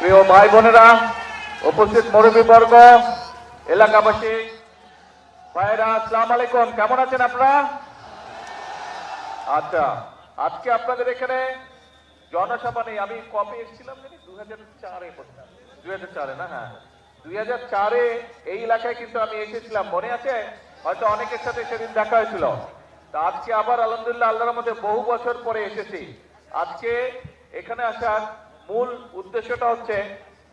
প্রিয় ভাই বোনেরা, উপস্থিত মুরব্বীবর্গ, এলাকাবাসী ভাইরা, আসসালামু আলাইকুম। কেমন আছেন আপনারা? আচ্ছা, আজকে আপনাদের এখানে জনসভা নেই। আমি কবে এসেছিলাম জানি 2004-এ, 2004-এ না? হ্যাঁ, 2004-এ এই এলাকায় কিন্তু আমি এসেছিলাম, মনে আছে? হয়তো অনেকের সাথে সেদিন দেখা হয়েছিল। তা আজকে আবার আলহামদুলিল্লাহ আল্লাহর মধ্যে বহু বছর পরে এসেছি। আজকে এখানে আসার মূল উদ্দেশ্যটা হচ্ছে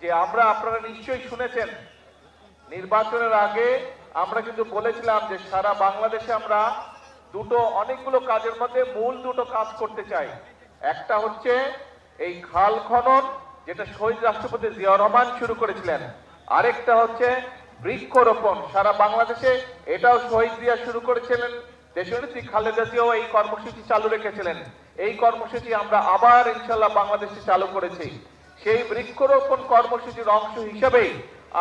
যে আপনারা নিশ্চয়ই শুনেছেন, নির্বাচনের আগে আমরা কিন্তু বলেছিলাম যে সারা বাংলাদেশে আমরা অনেকগুলো কাজের মধ্যে মূল দুটো কাজ করতে চাই। একটা হচ্ছে এই খাল খনন, যেটা শহীদ রাষ্ট্রপতি জিয়াউর রহমান শুরু করেছিলেন। আরেকটা হচ্ছে বৃক্ষরোপণ সারা বাংলাদেশে, এটাও শহীদ জিয়া শুরু করেছিলেন। দেশনেত্রী খালেদা জিয়াও এই কর্মসূচি চালু রেখেছিলেন। এই কর্মসূচি আমরা আবার ইনশাল্লাহ বাংলাদেশে চালু করেছি। সেই বৃক্ষরোপণ কর্মসূচির অংশ হিসেবেই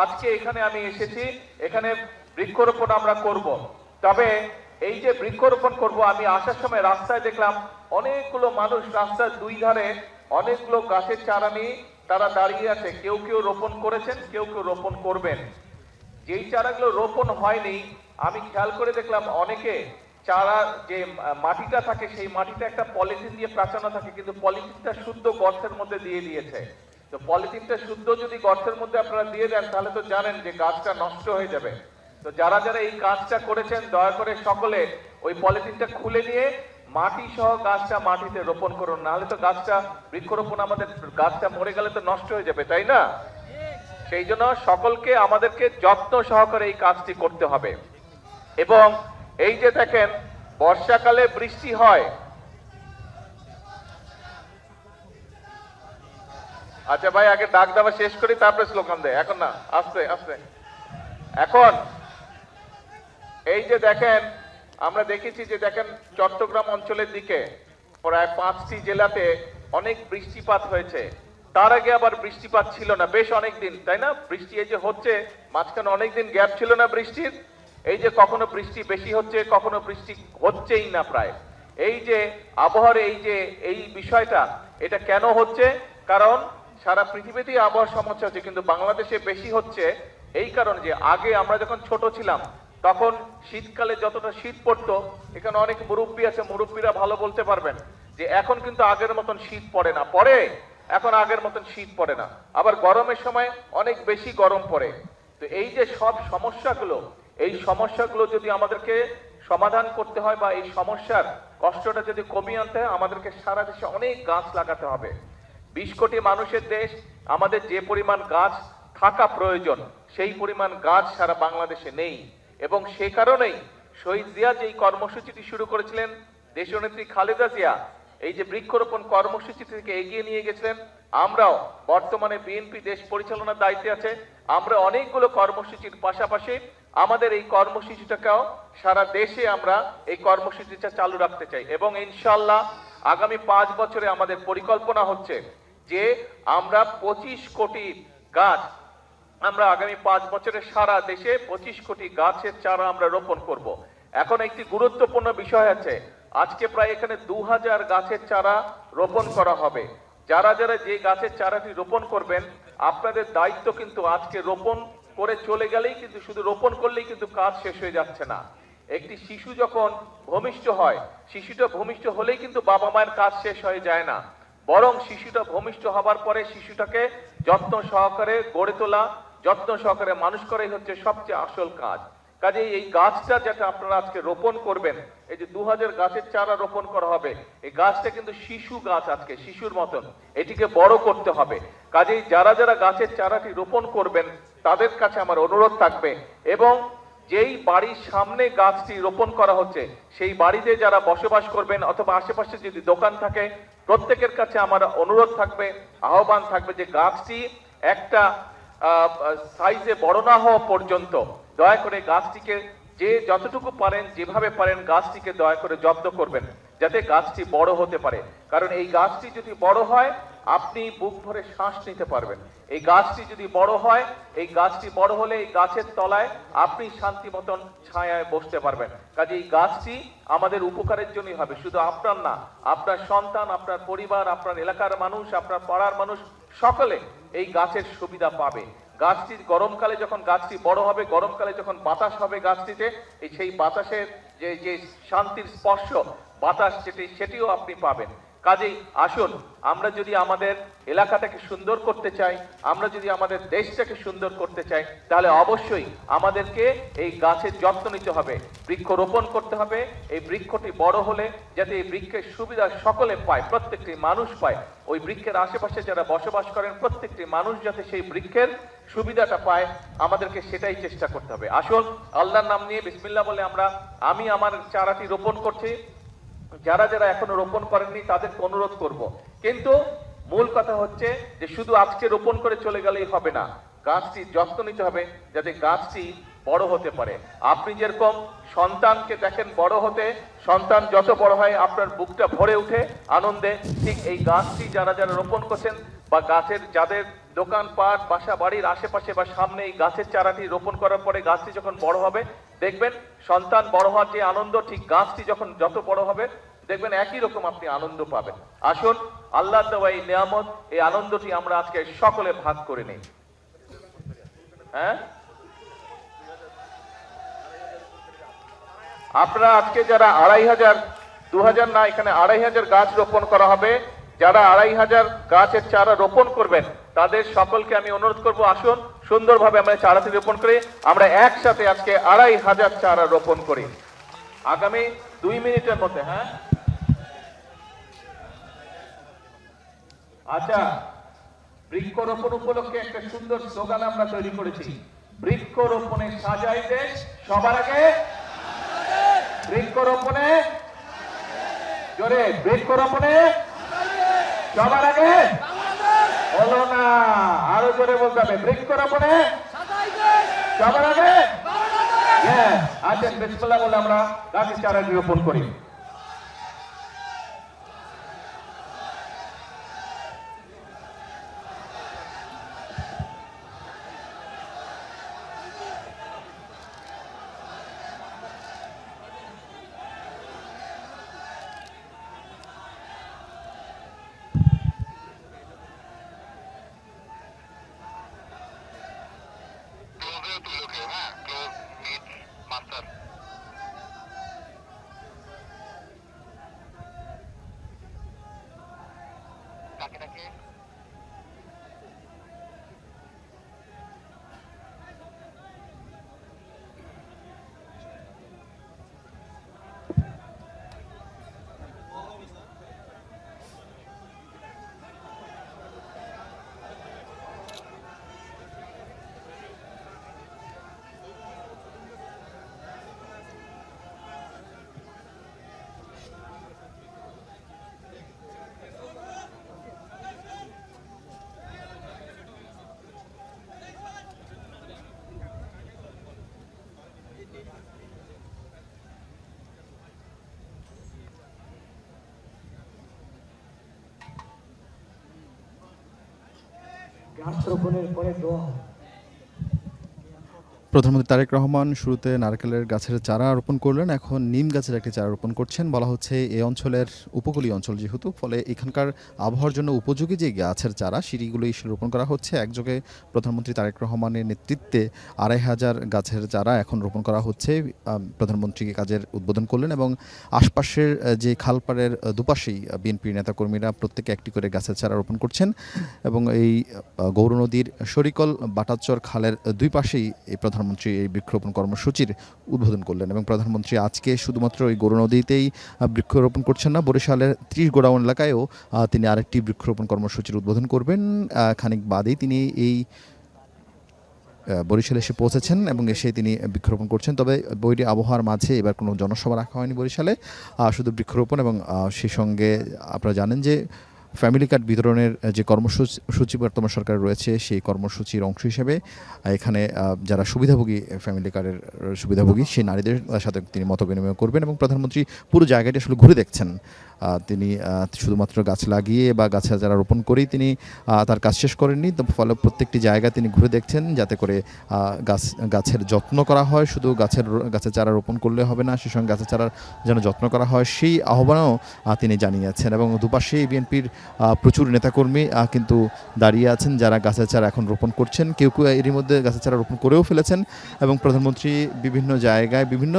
আজকে এখানে আমি এসেছি। এখানে বৃক্ষরোপণ আমরা করব। তবে এই যে বৃক্ষরোপণ করব, আমি আসার সময় রাস্তায় দেখলাম অনেকগুলো মানুষ রাস্তার দুই ধারে অনেকগুলো গাছের চারা নিয়ে তারা দাঁড়িয়ে আছে। কেউ কেউ রোপণ করেছেন, কেউ কেউ রোপণ করবেন। যেই চারাগুলো রোপণ হয়নি, আমি খেয়াল করে দেখলাম অনেকে চারা যে মাটিটা থাকে সেই মাটিটা একটা পলিথিন দিয়ে প্রাচানো থাকে, কিন্তু পলিথিনটা শুদ্ধ গর্তের মধ্যে দিয়ে দিয়েছে। তো পলিথিনটা শুদ্ধ যদি গর্তের মধ্যে আপনারা দিয়ে দেন তাহলে তো জানেন যে গাছটা নষ্ট হয়ে যাবে। তো যারা যারা এই কাজটা করেছেন দয়া করে সকলে ওই পলিথিনটা খুলে নিয়ে মাটি সহ গাছটা মাটিতে রোপণ করুন, নাহলে তো গাছটা বৃক্ষরোপণ আমাদের গাছটা মরে গেলে তো নষ্ট হয়ে যাবে, তাই না? সেই জন্য সকলকে আমাদেরকে যত্ন সহকারে এই কাজটি করতে হবে। এবং এই যে দেখেন বর্ষাকালে বৃষ্টি হয়। আচ্ছা ভাই, আগে ডাক দেওয়া শেষ করি তারপরে স্লোগান দেয়, এখন না, আস্তে আস্তে। এখন এই যে দেখেন, আমরা দেখেছি যে দেখেন চট্টগ্রাম অঞ্চলের দিকে প্রায় 5টি জেলাতে অনেক বৃষ্টিপাত হয়েছে। তার আগে আবার বৃষ্টিপাত ছিল না বেশ অনেক দিন, তাই না? বৃষ্টি এই যে হচ্ছে, মাঝখানে অনেকদিন গ্যাপ ছিল না বৃষ্টির। এই যে কখনো বৃষ্টি বেশি হচ্ছে, কখনো বৃষ্টি হচ্ছেই না প্রায়। এই যে আবহাওয়ার এই বিষয়টা, এটা কেন হচ্ছে? কারণ সারা পৃথিবীতেই আবহাওয়ার সমস্যা হচ্ছে, কিন্তু বাংলাদেশে বেশি হচ্ছে এই কারণ যে আগে আমরা যখন ছোট ছিলাম তখন শীতকালে যতটা শীত পড়তো, এখানে অনেক মুরব্বী আছে, মুরব্বীরা ভালো বলতে পারবেন যে এখন কিন্তু আগের মতন শীত পড়ে না। এখন আগের মতন শীত পড়ে না। আবার গরমের সময় অনেক বেশি গরম পড়ে। তো এই যে সব সমস্যাগুলো, এই সমস্যাগুলো যদি আমাদেরকে সমাধান করতে হয় বা এই সমস্যার কষ্টটা যদি কমিয়ে আনতে হয়, আমাদেরকে সারা দেশে অনেক গাছ লাগাতে হবে। 20 কোটি মানুষের দেশ, আমাদের যে পরিমাণ গাছ থাকা প্রয়োজন সেই পরিমাণ গাছ সারা বাংলাদেশে নেই। এবং সে কারণেই শহীদ জিয়া যে কর্মসূচিটি শুরু করেছিলেন, দেশনেত্রী খালেদা জিয়া এই যে বৃক্ষরোপণ কর্মসূচি থেকে এগিয়ে নিয়ে গেছিলেন, আমরাও বর্তমানে বিএনপি দেশ পরিচালনার দায়িত্বে আছে, আমরা অনেকগুলো কর্মসূচির পাশাপাশি আমাদের এই কর্মসূচিটাকেও সারা দেশে আমরা এই কর্মসূচিটা চালু রাখতে চাই। এবং ইনশাআল্লাহ আগামী 5 বছরে আমাদের পরিকল্পনা হচ্ছে যে আমরা 25 কোটি গাছ, আমরা আগামী 5 বছরে সারা দেশে 25 কোটি গাছের চারা আমরা রোপণ করব। এখন একটি গুরুত্বপূর্ণ বিষয় আছে, আজকে প্রায় এখানে 2000 গাছের চারা রোপণ করা হবে। যারা যারা যে গাছের চারাটি রোপণ করবেন, আপনাদের দায়িত্ব কিন্তু আজকে রোপণ করে চলে গেলেই কিন্তু, শুধু রোপণ করলেই কিন্তু কাজ শেষ হয়ে যাচ্ছে না। একটি শিশু যখন ভূমিষ্ঠ হয়, শিশুটা ভূমিষ্ঠ হলেই কিন্তু বাবা মায়ের কাজ শেষ হয়ে যায় না, বরং শিশুটা ভূমিষ্ঠ হবার পরে শিশুটাকে যত্ন সহকারে গড়ে তোলা, যত্ন সহকারে মানুষ করাই হচ্ছে সবচেয়ে আসল কাজ। কাজে এই গাছটা যেটা আপনারা আজকে রোপণ করবেন, এই যে 2000 গাছের চারা রোপণ করা হবে, এই গাছটা কিন্তু শিশু গাছ, আজকে শিশুর মতন এটিকে বড় করতে হবে। কাজেই যারা যারা গাছের চারাটি রোপণ করবেন তাদের কাছে আমার অনুরোধ থাকবে, এবং যেই বাড়ির সামনে গাছটি রোপণ করা হচ্ছে সেই বাড়িতে যারা বসবাস করবেন অথবা আশেপাশে যদি দোকান থাকে, প্রত্যেকের কাছে আমার অনুরোধ থাকবে, আহ্বান থাকবে যে গাছটি একটা সাইজে বড় না হওয়া পর্যন্ত দয়া করে গাছটিকে যে যতটুকু পারেন, যেভাবে পারেন গাছটিকে দয়া করে যত্ন করবেন, যাতে গাছটি বড় হতে পারে। কারণ এই গাছটি যদি বড় হয় আপনি বুক ভরে শ্বাস নিতে পারবেন। এই গাছটি যদি বড় হয়, এই গাছটি বড় হলে এই গাছের তলায় আপনি শান্তি মতন ছায়ায় বসতে পারবেন। কাজে এই গাছটি আমাদের উপকারের জন্যই হবে, শুধু আপনার না, আপনার সন্তান, আপনার পরিবার, আপনার এলাকার মানুষ, আপনার পাড়ার মানুষ সকলে এই গাছের সুবিধা পাবে। গাছটি গরমকালে যখন গাছটি বড় হবে, গরমকালে যখন বাতাস হবে গাছটিতে, সেই বাতাসের যে শান্তির স্পর্শ বাতাস সেটিও আপনি পাবেন। কাজেই আসুন, আমরা যদি আমাদের এলাকাটাকে সুন্দর করতে চাই, আমরা যদি আমাদের দেশটাকে সুন্দর করতে চাই, তাহলে অবশ্যই আমাদেরকে এই গাছের যত্ন নিতে হবে, বৃক্ষ রোপণ করতে হবে। এই বৃক্ষটি বড় হলে যাতে এই বৃক্ষের সুবিধা সকলে পায়, প্রত্যেকটি মানুষ পায়, ওই বৃক্ষের আশেপাশে যারা বসবাস করেন প্রত্যেকটি মানুষ যাতে সেই বৃক্ষের সুবিধাটা পায়, আমাদেরকে সেটাই চেষ্টা করতে হবে। আসুন, আল্লাহর নাম নিয়ে বিসমিল্লাহ বলে আমি আমার চারাটি রোপণ করছি। যারা যারা এখনো রোপণ করেননি তাদেরকে অনুরোধ করব, কিন্তু মূল কথা হচ্ছে যে শুধু আজকে রোপণ করে চলে গেলেই হবে না, গাছটির যত্ন নিতে হবে যাতে গাছটি বড় হতে পারে। আপনি যেরকম সন্তানকে দেখেন বড় হতে, সন্তান যত বড় হয় আপনার বুকটা ভরে উঠে আনন্দে, ঠিক এই গাছটি যারা যারা রোপণ করছেন বা গাছের যাদের দোকানপাট, বাসা বাড়ির আশেপাশে বা সামনে এই গাছের চারাটি রোপণ করার পরে গাছটি যখন বড় হবে, দেখবেন সন্তান বড় হওয়ার যে আনন্দ, ঠিক গাছটি যখন যত বড় হবে দেখবেন একই রকম আপনি আনন্দ পাবেন। আসুন, আল্লাহ দেওয়া এই নিয়ামত, এই আনন্দটি আমরা আজকে সকলে ভাগ করে নিই। হ্যাঁ, আপনারা আজকে যারা 2500, 2000 না, এখানে 2500 গাছ রোপণ করা হবে, যারা 2500 গাছের চারা রোপণ করবেন তাদের সকলকে আমি অনুরোধ করব, আসুন সুন্দরভাবে আমরা চারাটি রোপণ করি, আমরা একসাথে আজকে 2500 চারা রোপণ করি আগামী 2 মিনিটের মধ্যে। হ্যাঁ, আচ্ছা, বৃক্ষরোপণ উপলক্ষে একটা সুন্দর স্লোগান আমরা তৈরি করেছি, বৃক্ষরোপণে সাজাই দেশ সবার আগে, বৃক্ষরোপণে জোরে, বৃক্ষরোপণে সবার আগে, হলো না, আরো জোরে বলতে হবে, বৃক্ষরোপণে সবার আগে। হ্যাঁ, আসেন বিসমিল্লাহ বলে আমরা গাছের চারাটি রোপণ করি। গাছ রোপণের পরে দোয়া। প্রধানমন্ত্রী তারেক রহমান শুরুতে নারকেলের গাছের চারা রোপণ করলেন, এখন নিম গাছের একটি চারা রোপণ করছেন। বলা হচ্ছে এই অঞ্চলের উপকূলীয় অঞ্চল যেহেতু, ফলে এখানকার আবহাওয়ার জন্য উপযোগী যে গাছের চারা সেটিগুলো রোপণ করা হচ্ছে। একযোগে প্রধানমন্ত্রী তারেক রহমানের নেতৃত্বে 2500 গাছের চারা এখন রোপণ করা হচ্ছে। প্রধানমন্ত্রী কাজের উদ্বোধন করলেন এবং আশপাশের যে খালপাড়ের দুপাশেই বিএনপির নেতাকর্মীরা প্রত্যেকে একটি করে গাছের চারা রোপণ করছেন এবং এই গৌরনদীর শরিকল বাটাচর খালের দুই পাশেই এই প্রধানমন্ত্রী এই বৃক্ষরোপণ কর্মসূচির উদ্বোধন করলেন। এবং প্রধানমন্ত্রী আজকে শুধুমাত্র এই গৌরনদীতেই বৃক্ষরোপণ করছেন না, বরিশালের 30 গোডাউন এলাকায়ও তিনি আরেকটি বৃক্ষরোপণ কর্মসূচির উদ্বোধন করবেন। খানিক বাদেই তিনি এই বরিশালে এসে পৌঁছেছেন এবং এসে তিনি বৃক্ষরোপণ করছেন। তবে বৈরী আবহাওয়ার মাঝে এবার কোনো জনসভা রাখা হয়নি বরিশালে, শুধু বৃক্ষরোপণ। এবং সেই সঙ্গে আপনারা জানেন যে ফ্যামিলি কার্ড বিতরণের যে কর্মসূচি বর্তমান সরকার রয়েছে সেই কর্মসূচির অংশ হিসেবে এখানে যারা সুবিধাভোগী ফ্যামিলি কার্ডের সুবিধাভোগী সেই নারীদের সাথে তিনি মত বিনিময় করবেন এবং প্রধানমন্ত্রী পুরো জায়গাটি আসলে ঘুরে দেখছেন। তিনি শুধুমাত্র গাছ লাগিয়ে বা গাছের চারা রোপণ করেই তিনি তার কাজ শেষ করেননি, তো ফলে প্রত্যেকটি জায়গা তিনি ঘুরে দেখছেন যাতে করে গাছের যত্ন করা হয়। শুধু গাছের চারা রোপণ করলে হবে না, সেই সঙ্গে গাছের চারার যেন যত্ন করা হয় সেই আহ্বানও তিনি জানিয়েছেন। এবং দুপাশেই বিএনপির প্রচুর নেতাকর্মী কিন্তু দাঁড়িয়ে আছেন যারা গাছের চারা এখন রোপণ করছেন, কেউ কেউ এরই মধ্যে গাছের চারা রোপণ করেও ফেলেছেন এবং প্রধানমন্ত্রী বিভিন্ন জায়গায় বিভিন্ন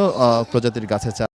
প্রজাতির গাছের চারা